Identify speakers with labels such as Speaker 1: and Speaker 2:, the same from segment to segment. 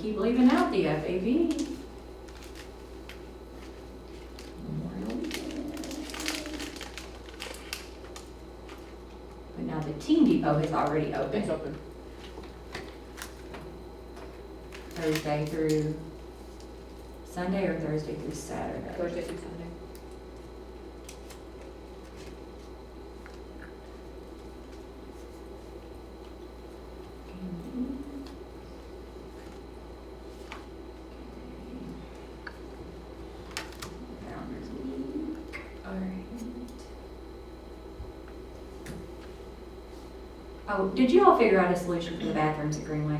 Speaker 1: keep leaving out the FAB. Memorial Weekend. But now the Teen Depot is already open.
Speaker 2: It's open.
Speaker 1: Thursday through Sunday or Thursday through Saturday?
Speaker 2: Thursday through Sunday.
Speaker 1: Founders Week. All right. Oh, did you all figure out a solution for the bathrooms at Greenway?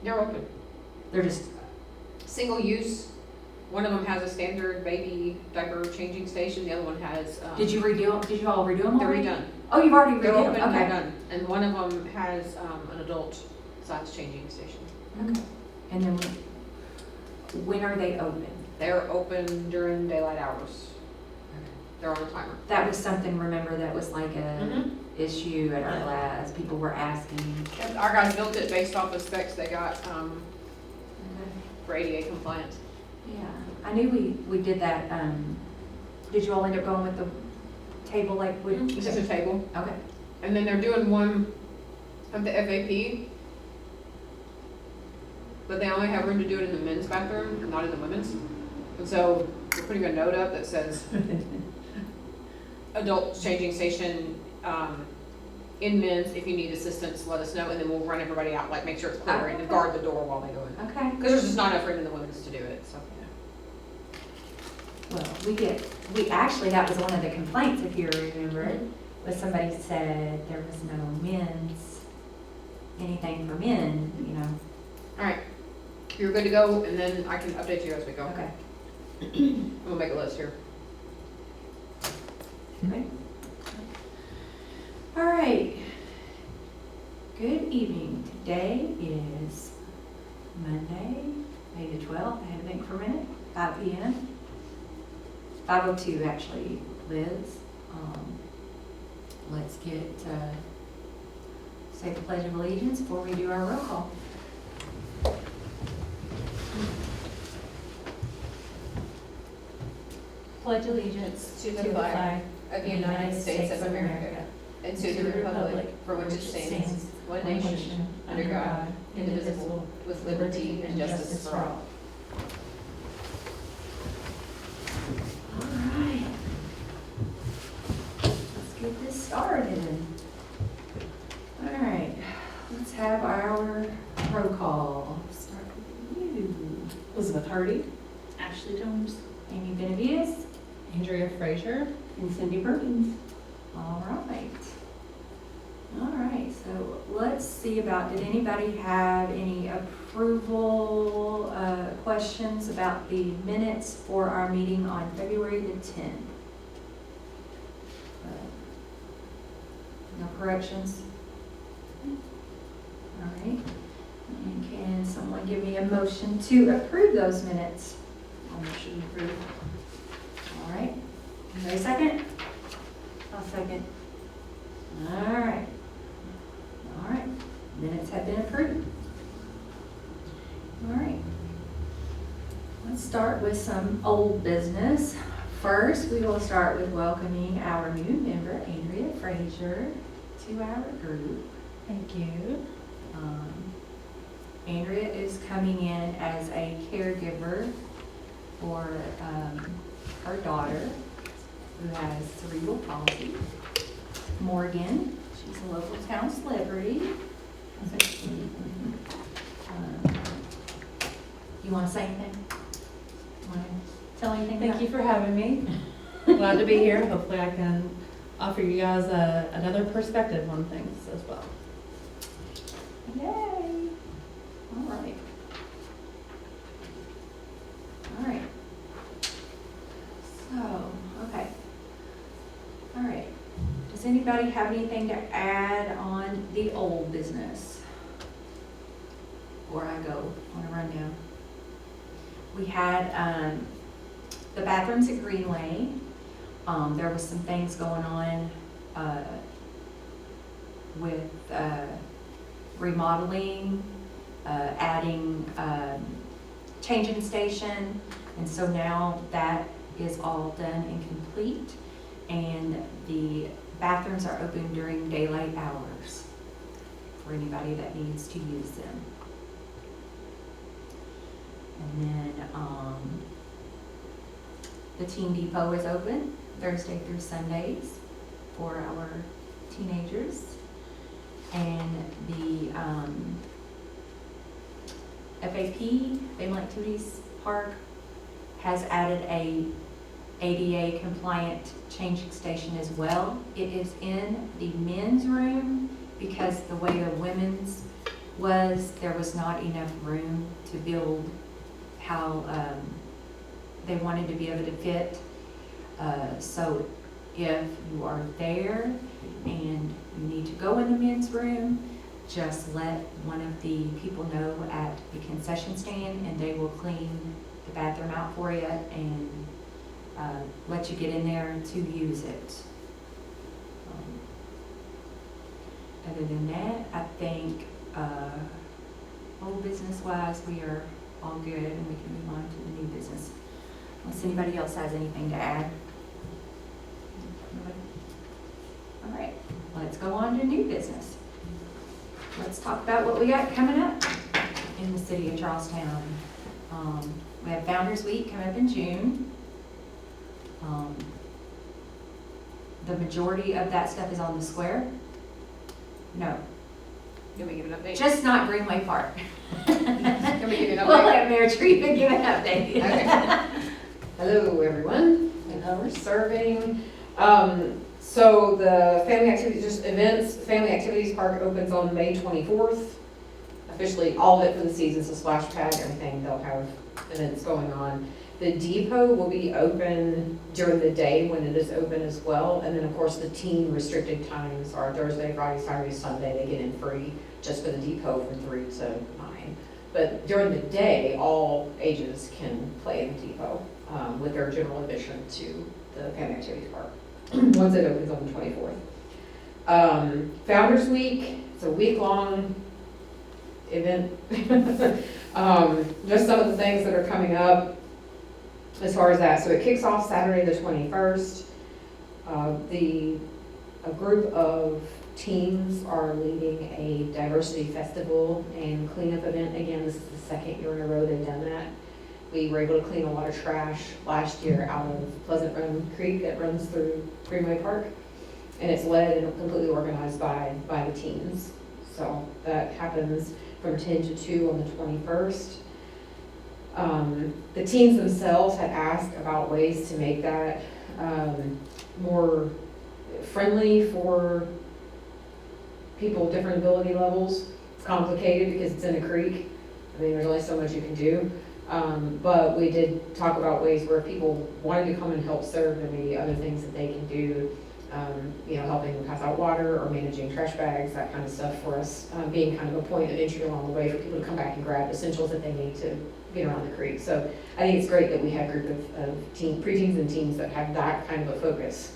Speaker 2: They're open.
Speaker 1: They're just,
Speaker 2: Single use. One of them has a standard baby diaper changing station. The other one has.
Speaker 1: did you redo them? Did you all redo them
Speaker 2: They're
Speaker 1: already?
Speaker 2: redone.
Speaker 1: Oh, you've already
Speaker 2: They're
Speaker 1: redone
Speaker 2: open.
Speaker 1: them?
Speaker 2: They're
Speaker 1: Okay.
Speaker 2: done. And one of them has an adult size changing station.
Speaker 1: Okay. And then when are they open?
Speaker 2: They're open during daylight hours. They're on a timer.
Speaker 1: That was something, remember, that was like a issue at our
Speaker 2: Yeah.
Speaker 1: labs. People were asking.
Speaker 2: And our guys built it based off of specs they got for ADA compliance.
Speaker 1: Yeah, I knew we did that. Did you all end up going with the table like with?
Speaker 2: It's just a table.
Speaker 1: Okay.
Speaker 2: And then they're doing one of the FAP, but they only have room to do it in the men's bathroom, not in the women's. And so we're putting a note up that says, adult changing station in men's, if you need assistance, let us know, and then we'll run everybody out, like make sure it's clear and guard the door while they go in.
Speaker 1: Okay.
Speaker 2: Because there's just not enough room in the women's to do it, so.
Speaker 1: Well, we actually, that was one of the complaints, if you remember, was somebody said there was no men's, anything for men, you know.
Speaker 2: All right, you're good to go, and then I can update you as we go.
Speaker 1: Okay.
Speaker 2: We'll make a list here.
Speaker 1: Okay. All right. Good evening. Today is Monday, May the 12th. I had to think for a minute. 5 p.m. 5:02 actually, Liz. Let's get say the Pledge of Allegiance before we do our roll call. Pledge allegiance
Speaker 2: To the flag of the United States of America, and to the republic for which it stands, one nation, under God, indivisible, with liberty and justice for all.
Speaker 1: All right. Let's get this started. All right, let's have our roll call. Start with you.
Speaker 3: Elizabeth Hardy,
Speaker 4: Ashley Jones.
Speaker 1: Amy Benavides.
Speaker 3: Andrea Frazier,
Speaker 4: And Cindy Perkins.
Speaker 1: All right. All right, so let's see about, did anybody have any approval questions about the minutes for our meeting on February the 10th? No corrections? All right. And can someone give me a motion to approve those minutes?
Speaker 4: I'll motion approved.
Speaker 1: All right. Anybody second?
Speaker 4: I'll second.
Speaker 1: All right. All right. Minutes have been approved. All right. Let's start with some old business. First, we will start with welcoming our new member, Andrea Frazier, to our group.
Speaker 3: thank you.
Speaker 1: Andrea is coming in as a caregiver for her daughter who has cerebral palsy. Morgan, she's a local town celebrity. You want to say anything? You want to tell anything?
Speaker 3: Thank
Speaker 1: about
Speaker 3: you for having me. Glad to be here. Hopefully I can offer you guys another perspective on things as well.
Speaker 1: Yay! All right. All right. So, okay. All right. Does anybody have anything to add on the old business? Before I go on a rundown. We had the bathrooms at Greenway. There was some things going on with remodeling adding changing station. And so now that is all done and complete. And the bathrooms are open during daylight hours for anybody that needs to use them. And then the Teen Depot is open Thursday through Sundays for our teenagers. And the FAP, Family Activities Park, has added a ADA compliant changing station as well. It is in the men's room because the way the women's was, there was not enough room to build how they wanted to be able to fit. So if you are there and you need to go in the men's room, just let one of the people know at the concession stand and they will clean the bathroom out for you and let you get in there to use it. Other than that, I think old business wise, we are all good and we can move on to the new business. Unless anybody else has anything to add. Nobody? All right, let's go on to new business. Let's talk about what we got coming up in the city of Charlestown. We have Founders Week coming up in June. The majority of that stuff is on the square. No,
Speaker 2: Can we give an update?
Speaker 1: just not Greenway Park.
Speaker 2: Can we give you an
Speaker 1: We'll
Speaker 2: update?
Speaker 1: let Mayor Treva give an update.
Speaker 2: Okay.
Speaker 5: Hello, everyone, and how we're serving. So the family activities, just events, Family Activities Park opens on May 24th. Officially, all of it for the season, so splash pad, everything, they'll have events going on. The depot will be open during the day when it is open as well. And then, of course, the teen restricted times are Thursday, Friday, Saturday, Sunday. They get in free just for the depot from 3 to 9. But during the day, all ages can play in the depot with their general admission to the Family Activities Park once it opens on the 24th. Founders Week, it's a week-long event. Just some of the things that are coming up as far as that. So it kicks off Saturday the 21st. A group of teens are leading a diversity festival and cleanup event. Again, this is the second year in a row they've done that. We were able to clean a lot of trash last year out of Pleasant Run Creek that runs through Greenway Park. And it's led and completely organized by the teens. So that happens from 10 to 2 on the 21st. The teens themselves had asked about ways to make that more friendly for people with different ability levels. It's complicated because it's in a creek. I mean, there's only so much you can do. But we did talk about ways where people wanted to come and help serve, and maybe other things that they can do, helping pass out water or managing trash bags, that kind of stuff for us, being kind of a point of entry along the way for people to come back and grab essentials that they need to get around the creek. So I think it's great that we have a group of preteens and teens that have that kind of a focus,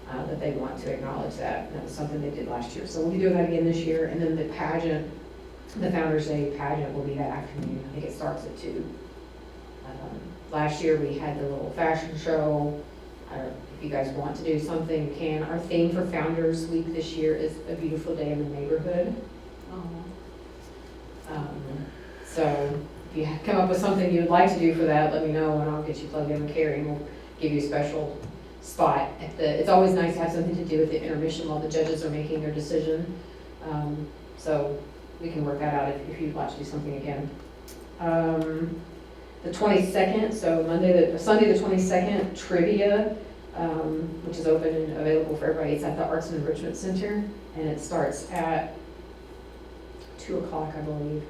Speaker 5: that they want to acknowledge that. That was something they did last year. So we'll be doing that again this year. And then the pageant, the Founders Day pageant will be that afternoon. I think it starts at 2. Last year we had the little fashion show. If you guys want to do something, you can. Our theme for Founders Week this year is A Beautiful Day in the Neighborhood. So if you come up with something you would like to do for that, let me know and I'll get you plugged in with Carrie and we'll give you a special spot. It's always nice to have something to do with the intermission while the judges are making their decision. So we can work that out if you'd like to do something again. The 22nd, so Sunday the 22nd, trivia, which is open and available for everybody. It's at the Arts and Enrichment Center, and it starts at 2 o'clock, I believe.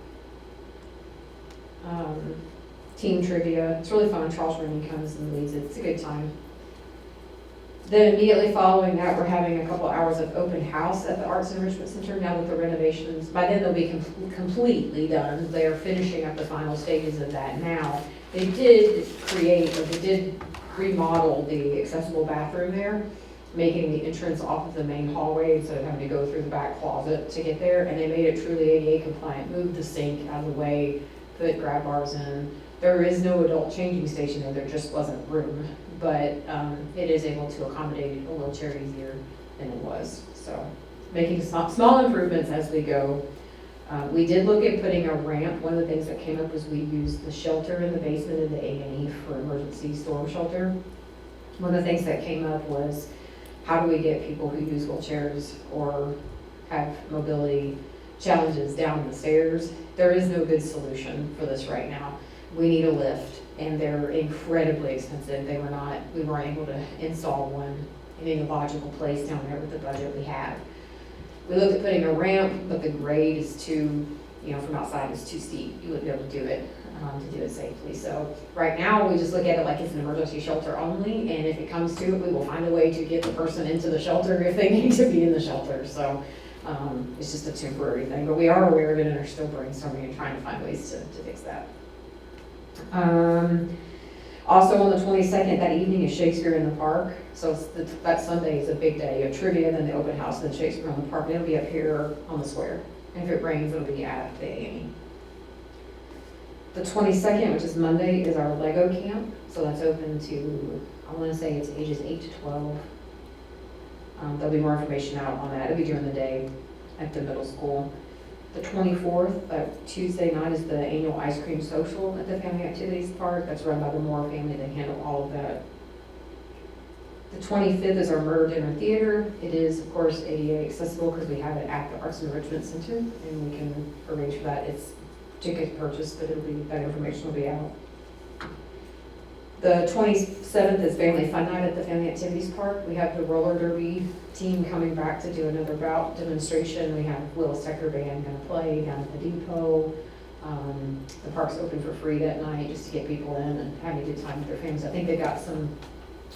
Speaker 5: Team trivia, it's really fun. Charles Rennie comes and leads it. It's a good time. Then immediately following that, we're having a couple hours of open house at the Arts and Enrichment Center. Now that the renovations, by then they'll be completely done. They are finishing up the final stages of that now. They did remodel the accessible bathroom there. making the entrance off of the main hallway instead of having to go through the back closet to get there. And they made it truly ADA compliant, moved the sink out of the way, put grab bars in. There is no adult changing station there just wasn't room. But it is able to accommodate a wheelchair easier than it was. So making small improvements as we go. We did look at putting a ramp. One of the things that came up was we used the shelter in the basement of the A&E for emergency storm shelter. One of the things that came up was, how do we get people who use wheelchairs or have mobility challenges down the stairs? There is no good solution for this right now. We need a lift, and they're incredibly expensive. We weren't able to install one in a logical place down there with the budget we have. We looked at putting a ramp, but the grade is too, from outside is too steep. You wouldn't be able to do it safely. So right now, we just look at it like it's an emergency shelter only, and if it comes to it, we will find a way to get the person into the shelter if they need to be in the shelter. So it's just a temporary thing, but we are aware of it and are still brainstorming and trying to find ways to fix that. Also on the 22nd, that evening is Shakespeare in the Park. So that Sunday is a big day. You have trivia, then the open house, then Shakespeare in the Park. And it'll be up here on the square. And if it rains, it'll be at the A&E. The 22nd, which is Monday, is our Lego camp. So that's open to, I want to say it's ages 8 to 12. There'll be more information out on that. It'll be during the day at the middle school. The 24th, Tuesday night, is the annual ice cream social at the Family Activities Park. That's run by the Moore family. They handle all of that. The 25th is our murder dinner theater. It is, of course, ADA accessible because we have it at the Arts and Enrichment Center, and we can arrange for that. It's ticket purchase, but that information will be out. The 27th is Family Fun Night at the Family Activities Park. We have the roller derby team coming back to do another bout demonstration. We have Willis Tucker Band going to play down at the depot. The park's open for free that night just to get people in and having a good time with their families. I think they've got some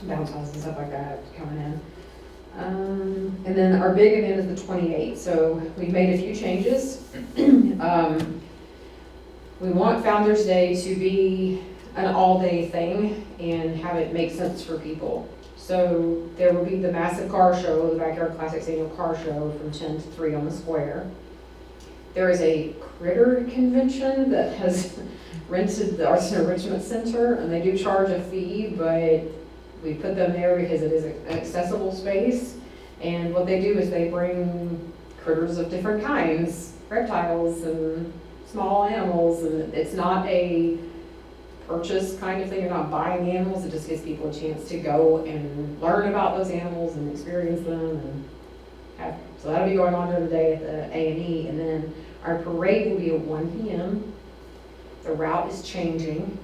Speaker 5: bounce houses and stuff like that coming in. And then our big event is the 28th. So we've made a few changes. We want Founders Day to be an all-day thing and have it make sense for people. So there will be the massive car show, the Backyard Classics annual car show from 10 to 3 on the square. There is a critter convention that has rented the Arts and Enrichment Center, and they do charge a fee, but we put them there because it is an accessible space. And what they do is they bring critters of different kinds, reptiles and small animals, and it's not a purchase kind of thing. You're not buying the animals. It just gives people a chance to go and learn about those animals and experience them. So that'll be going on during the day at the A&E. And then our parade will be at 1 p.m. The route is changing.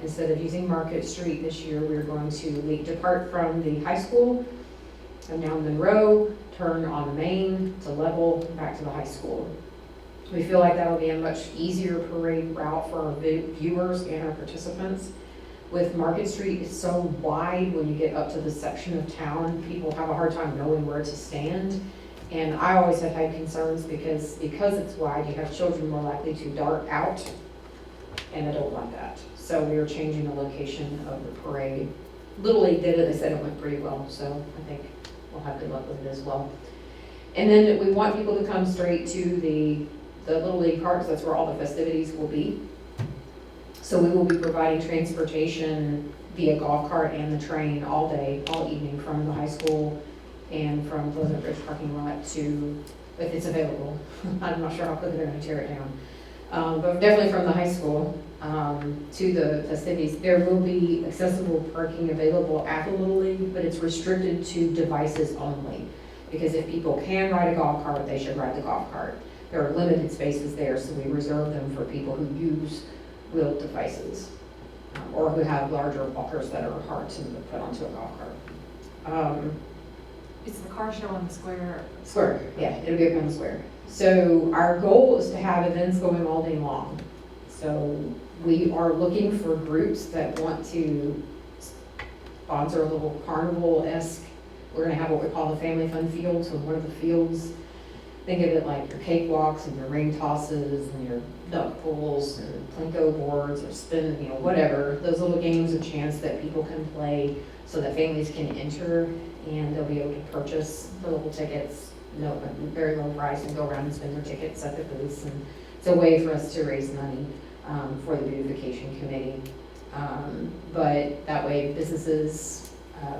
Speaker 5: Instead of using Market Street this year, we're going to depart from the high school and down Monroe, turn on Main to level back to the high school. We feel like that'll be a much easier parade route for our viewers and our participants. With Market Street, it's so wide when you get up to the section of town, people have a hard time knowing where to stand. And I always have had concerns because it's wide, you have children more likely to dart out, and I don't want that. So we are changing the location of the parade. Little League did it, they said it went pretty well, so I think we'll have good luck with it as well. And then we want people to come straight to the Little League parks. That's where all the festivities will be. So we will be providing transportation via golf cart and the train all day, all evening from the high school and from Pleasant Ridge parking lot to, if it's available. I'm not sure how quickly they're going to tear it down. But definitely from the high school to the festivities. There will be accessible parking available at the Little League, but it's restricted to devices only. Because if people can ride a golf cart, they should ride the golf cart. There are limited spaces there, so we reserve them for people who use wheeled devices or who have larger walkers that are hard to put onto a golf cart.
Speaker 4: Is the car show on the square?
Speaker 5: Square, yeah, it'll be up on the square. So our goal is to have events going all day long. So we are looking for groups that want to sponsor a little carnival-esque. We're going to have what we call the Family Fun Field. So one of the fields Think of it like your cakewalks and your ring tosses and your duck pools and plinko boards or spin, whatever. Those little games of chance that people can play so that families can enter and they'll be able to purchase the little tickets, very low price, and go around and spend their tickets at the booths. And it's a way for us to raise money for the beautification committee. But that way businesses,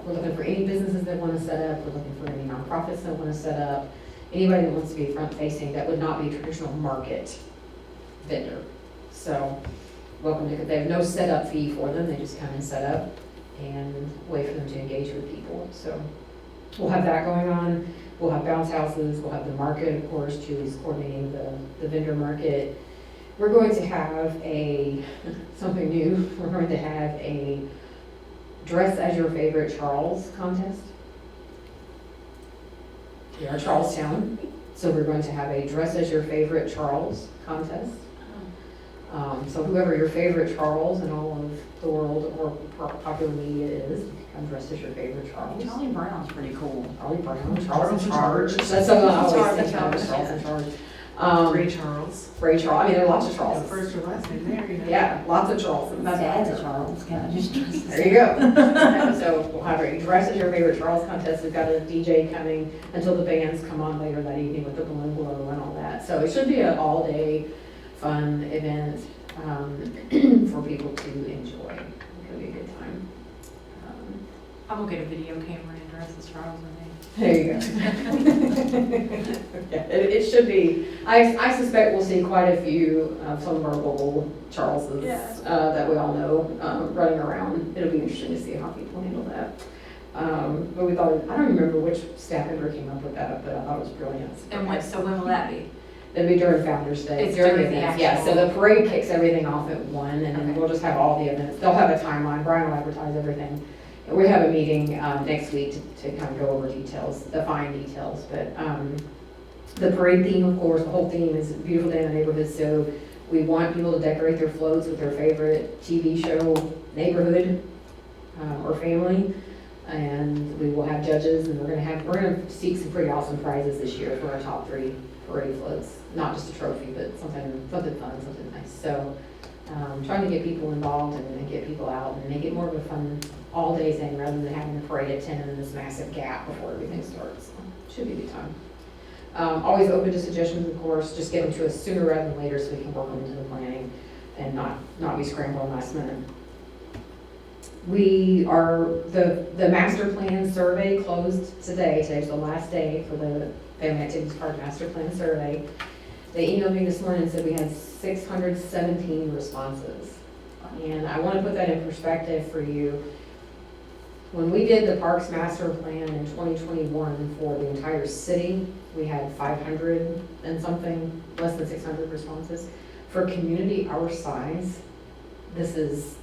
Speaker 5: we're looking for any businesses that want to set up, we're looking for any nonprofits that want to set up, anybody that wants to be front facing that would not be a traditional market vendor. So welcome to, they have no setup fee for them, they just come and set up and wait for them to engage with people. So we'll have that going on. We'll have bounce houses, we'll have the market, of course. Julie's coordinating the vendor market. We're going to have something new, we're going to have a dress as your favorite Charles contest. We are Charlestown, so we're going to have a dress as your favorite Charles contest. So whoever your favorite Charles in all of the world or popular media is, you can come dress as your favorite Charles.
Speaker 1: Charlie Brown's pretty cool.
Speaker 5: Charlie Brown, Charles in Charge. That's something I always think of, Charles in Charge.
Speaker 3: Ray Charles.
Speaker 5: Ray Charles, I mean, there are lots of
Speaker 3: The
Speaker 5: Charleses.
Speaker 3: first or last name there,
Speaker 5: Yeah, lots of Charleses.
Speaker 1: My dad's a Charles, kind of just.
Speaker 5: There you go. So we'll have a dress as your favorite Charles contest. We've got a DJ coming until the bands come on later that evening with the balloon blow and all that. So it should be an all-day fun event for people to enjoy. It'll be a good time.
Speaker 4: I'm gonna get a video camera and dress as Charles and
Speaker 5: There you go. Yeah, it should be. I suspect we'll see quite a few of some of our local Charleses that we all know running around. It'll be interesting to see how people handle that. But we thought, I don't remember which staff member came up with that, but I thought it was brilliant.
Speaker 4: And so when will that be?
Speaker 5: It'll be during Founder's Day.
Speaker 4: It's during the
Speaker 5: events. Yeah, so
Speaker 4: actual-
Speaker 5: the parade kicks everything off at 1, and then
Speaker 4: Okay.
Speaker 5: we'll just have all the events. They'll have a timeline. Brian will advertise everything. And we have a meeting next week to kind of go over details, the fine details. But the parade theme, of course, the whole theme is Beautiful Day in the Neighborhood. So we want people to decorate their floats with their favorite TV show, neighborhood, or family. And we will have judges, and we're gonna seek some pretty awesome prizes this year for our top 3 parade floats. Not just a trophy, but something fun, something nice. So trying to get people involved and get people out and make it more of a fun all-day thing rather than having the parade at 10 and then this massive gap before everything starts. Should be a good time. Always open to suggestions, of course. Just get them to us sooner rather than later so we can work them into the planning and not be scrambling last minute. We are, the master plan survey closed today. Today's the last day for the Family Activities Park Master Plan survey. They emailed me this morning and said we had 617 responses. And I want to put that in perspective for you. When we did the Parks Master Plan in 2021 for the entire city, we had 500 and something, less than 600 responses. For a community our size, this is,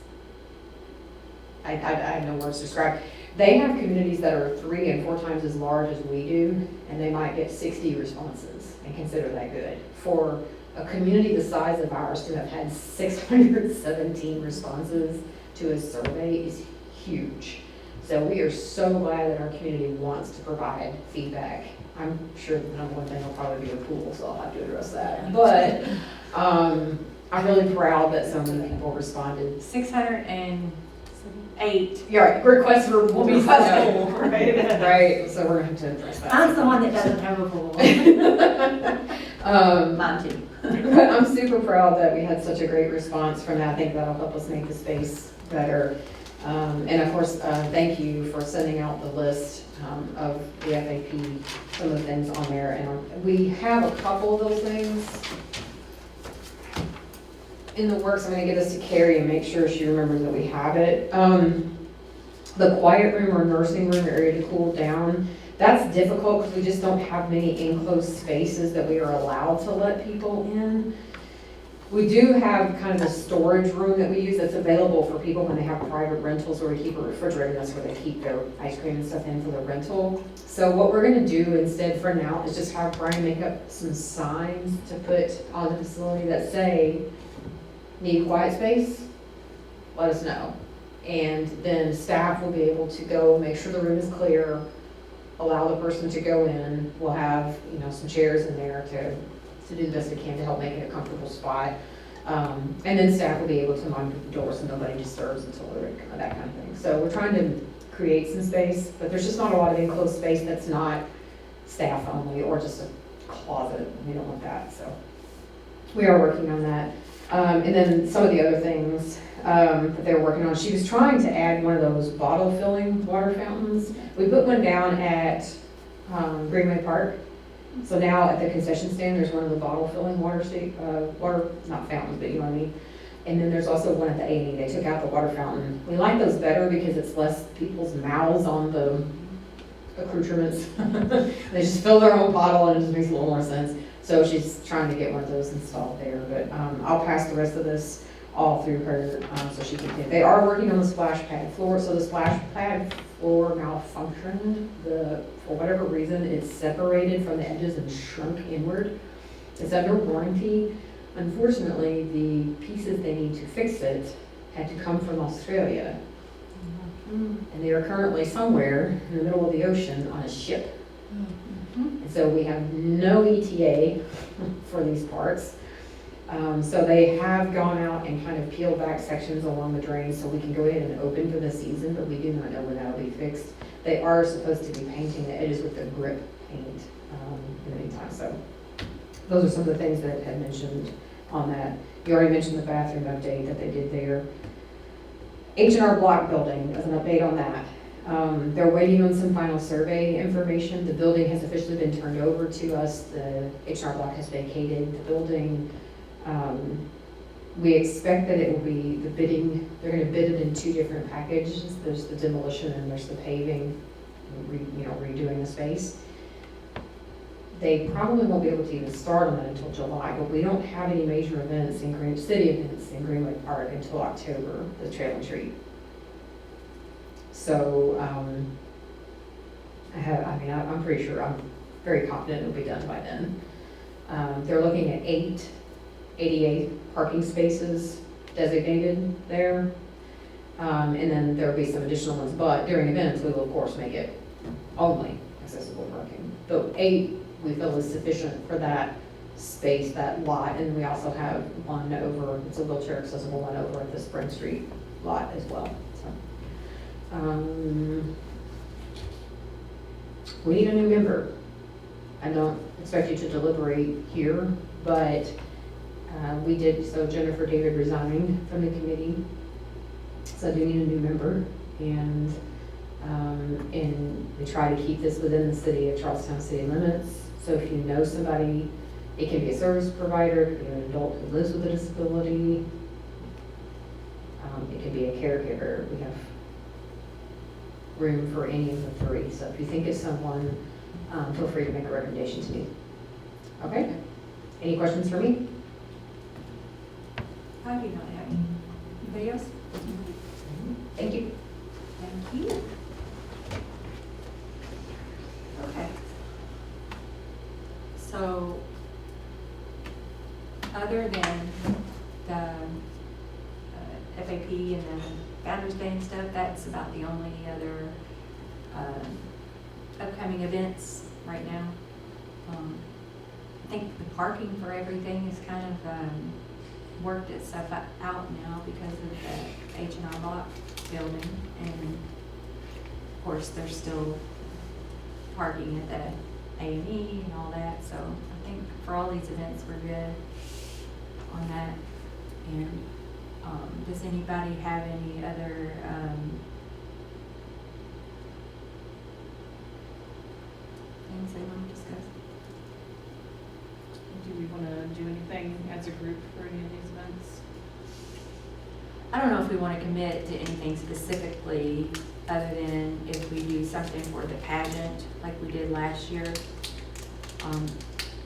Speaker 5: I have no words to describe. They have communities that are 3 and 4 times as large as we do, and they might get 60 responses and consider that good. For a community the size of ours to have had 617 responses to a survey is huge. So we are so glad that our community wants to provide feedback. I'm sure the number one thing will probably be a pool, so I'll have to address that. But I'm really proud that so many people responded.
Speaker 4: 608.
Speaker 5: You're right, requests for
Speaker 4: Will be
Speaker 5: yeah.
Speaker 4: full, right?
Speaker 5: Right, so we're going to have to address that.
Speaker 1: I'm the one that doesn't have a pool. Mine too.
Speaker 5: But I'm super proud that we had such a great response from that. I think that'll help us make the space better. And of course, thank you for sending out the list of the FAP, some of the things on there. And we have a couple of those things in the works. I'm going to give this to Carrie and make sure she remembers that we have it. The quiet room or nursing room area to cool down. That's difficult because we just don't have many enclosed spaces that we are allowed to let people in. We do have kind of a storage room that we use that's available for people when they have private rentals where we keep a refrigerator. That's where they keep their ice cream and stuff in for the rental. So what we're going to do instead for now is just have Brian make up some signs to put on the facility that say, need quiet space? Let us know. And then staff will be able to go make sure the room is clear, allow the person to go in. We'll have, you know, some chairs in there to do the best we can to help make it a comfortable spot. And then staff will be able to monitor the door so nobody disturbs until they're, that kind of thing. So we're trying to create some space, but there's just not a lot of enclosed space that's not staff only or just a closet. We don't want that, so we are working on that. And then some of the other things that they were working on, she was trying to add one of those bottle filling water fountains. We put one down at Greenway Park. So now at the concession stand, there's one of the bottle filling water, not fountains, but you know what I mean. And then there's also one at the A&E. They took out the water fountain. We like those better because it's less people's mouths on the accoutrements. They just fill their own bottle and it just makes a little more sense. So she's trying to get one of those installed there, but I'll pass the rest of this all through her so she can. They are working on the splash pad floor, so the splash pad floor malfunctioned. For whatever reason, it's separated from the edges and shrunk inward. It's under warranty. Unfortunately, the pieces they need to fix it had to come from Australia. And they are currently somewhere in the middle of the ocean on a ship. And so we have no ETA for these parts. So they have gone out and kind of peeled back sections along the drain so we can go ahead and open for the season, but we do not know when that'll be fixed. They are supposed to be painting the edges with the grip paint in the meantime. So those are some of the things that had mentioned on that. You already mentioned the bathroom update that they did there. H&R Block building, as an update on that. They're waiting on some final survey information. The building has officially been turned over to us. The H&R Block has vacated the building. We expect that it will be the bidding, they're gonna bid it in 2 different packages. There's the demolition and there's the paving, redoing the space. They probably won't be able to even start on that until July, but we don't have any major events city events in Greenway Park until October, the trail and treat. So, I'm pretty sure, I'm very confident it'll be done by then. They're looking at 8 ADA parking spaces designated there. And then there'll be some additional ones, but during events, we will of course make it only accessible parking. But 8 we feel is sufficient for that space, that lot, and we also have one over, it's a wheelchair accessible one over at the Spring Street lot as well, so. We need a new member. I don't expect you to deliberate here, but we did, so Jennifer David resigned from the committee, so I do need a new member, and we try to keep this within the city of Charlestown city limits. So if you know somebody, it can be a service provider, it can be an adult who lives with a disability, it can be a caregiver. We have room for any of the 3. So if you think of someone, feel free to make a recommendation to me. Okay? Any questions for me?
Speaker 1: I do not have any. Anybody else?
Speaker 5: Thank you.
Speaker 1: Thank you. Okay. So, other than the FAP and the Founder's Day and stuff, that's about the only other upcoming events right now. I think the parking for everything is kind of worked itself out now because of the H&R Block building, and of course there's still parking at the A&E and all that, so I think for all these events we're good on that. And does anybody have any other things they want to discuss?
Speaker 4: Do we want to do anything as a group for any of these events?
Speaker 1: I don't know if we want to commit to anything specifically, other than if we do something for the pageant like we did last year.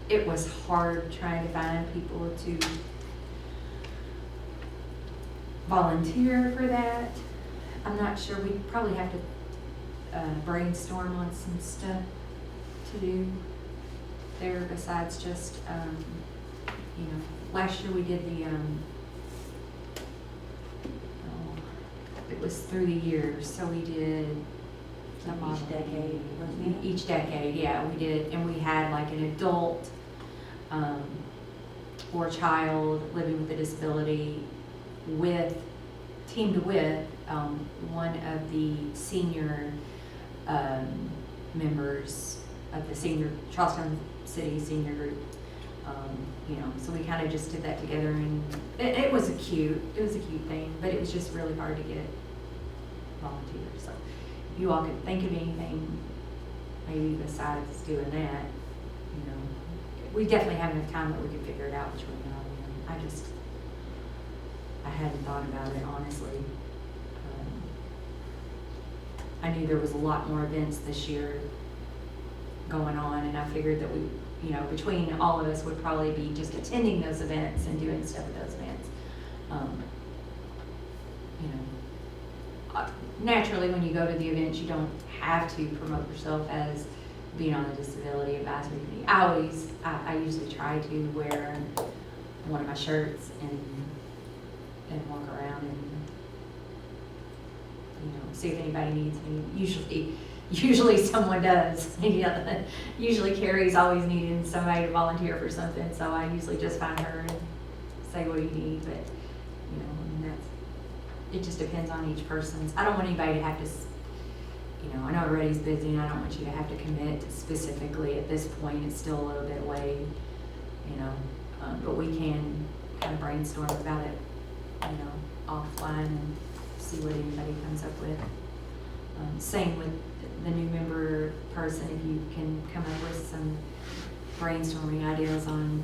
Speaker 1: It was hard trying to find people to volunteer for that. I'm not sure, we probably have to brainstorm on some stuff to do there besides just, last year we did the, it was through the years, so we did each decade, wasn't it? Each decade, yeah, we did, and we had like an adult, or child living with a disability teamed with, one of the senior, members of the Charlestown City Senior Group. So we kind of just did that together, and it was a cute thing, but it was just really hard to get volunteers. So if you all could think of anything, maybe besides doing that, we definitely have enough time that we could figure it out between now and then. I hadn't thought about it, honestly. I knew there was a lot more events this year going on, and I figured that we, between all of us would probably be just attending those events and doing stuff at those events. Naturally, when you go to the events, you don't have to promote yourself as being on the disability advisory committee. I usually try to wear one of my shirts and walk around and see if anybody needs me. Usually someone does. Usually Carrie's always needing somebody to volunteer for something, so I usually just find her and say, what do you need? But it just depends on each person's. I don't want anybody to have to, I know everybody's busy, and I don't want you to have to commit specifically at this point. It's still a little bit away, but we can kind of brainstorm about it, offline and see what anybody comes up with. Same with the new member person, if you can come up with some brainstorming ideas on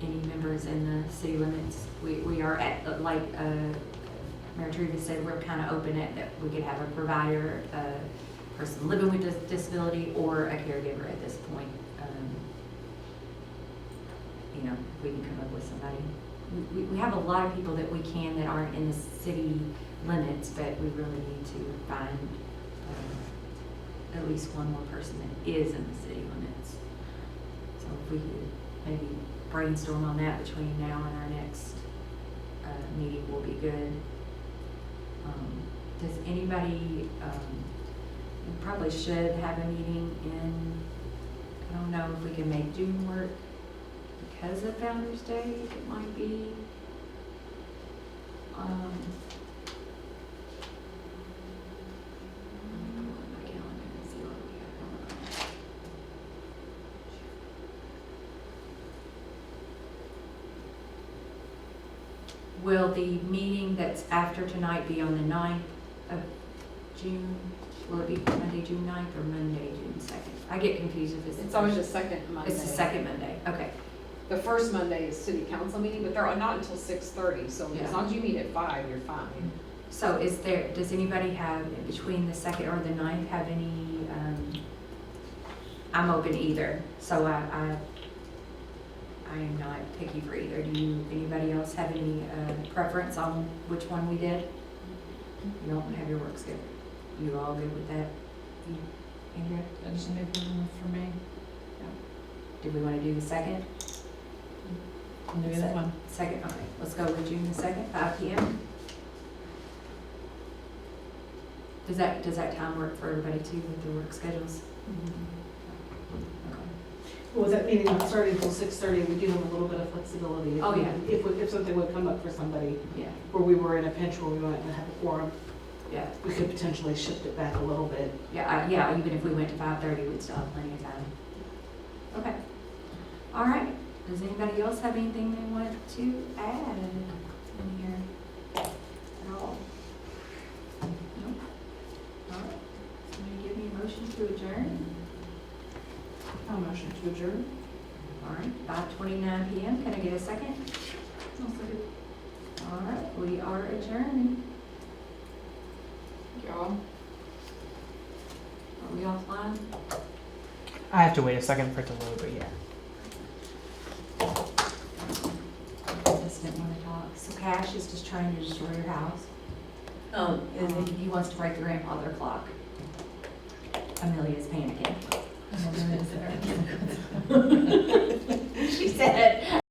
Speaker 1: any members in the city limits. We are at, like Mayor Teresa said, we're kind of open at that we could have a provider, a person living with a disability, or a caregiver at this point. If we can come up with somebody. We have a lot of people that that aren't in the city limits, but we really need to find at least one more person that is in the city limits. So if we could maybe brainstorm on that between now and our next meeting will be good. Does anybody, we probably should have a meeting I don't know if we can make June work because of Founder's Day. It might be. Will the meeting that's after tonight be on the 9th of June? Will it be Monday, June 9th or Monday, June 2nd? I get confused if it's.
Speaker 2: It's always the second Monday.
Speaker 1: It's the second Monday, okay.
Speaker 2: The first Monday is city council meeting, but they're not until 6:30, so
Speaker 1: Yeah.
Speaker 2: as long as you meet at 5, you're fine.
Speaker 1: So does anybody have, between the 2nd or the 9th, have any, I'm open to either, so I am not picky for either. Anybody else have any preference on which one we did? You don't have your work schedule. You all good with that? Andrea?
Speaker 3: That just made room for me.
Speaker 1: Did we want to do the 2nd?
Speaker 3: I'll do that one.
Speaker 1: 2nd, okay. Let's go with June the 2nd, 5 p.m. Does that time work for everybody too with their work schedules? Okay.
Speaker 6: Was that meeting not starting until 6:30? We do have a little bit of flexibility.
Speaker 1: Oh, yeah.
Speaker 6: If something would come up for somebody
Speaker 1: Yeah,
Speaker 6: where we were in a pinch where we might not have a quorum,
Speaker 1: yeah.
Speaker 6: we could potentially shift it back a little bit.
Speaker 1: Yeah, even if we went to 5:30, we'd still have plenty of time. Okay. All right. Does anybody else have anything they want to add in here at all? Nope. All right. Somebody give me a motion to adjourn.
Speaker 6: I'll motion to adjourn.
Speaker 1: All right, 5:29 p.m. Can I get a second? All right, we are adjourning.
Speaker 2: Y'all.
Speaker 1: Are we offline?
Speaker 7: I have to wait a second for it to load, but yeah.
Speaker 1: Just didn't want to talk. So Cash is just trying to destroy your house. He wants to break the grandfather clock. Amelia's panicking. She said,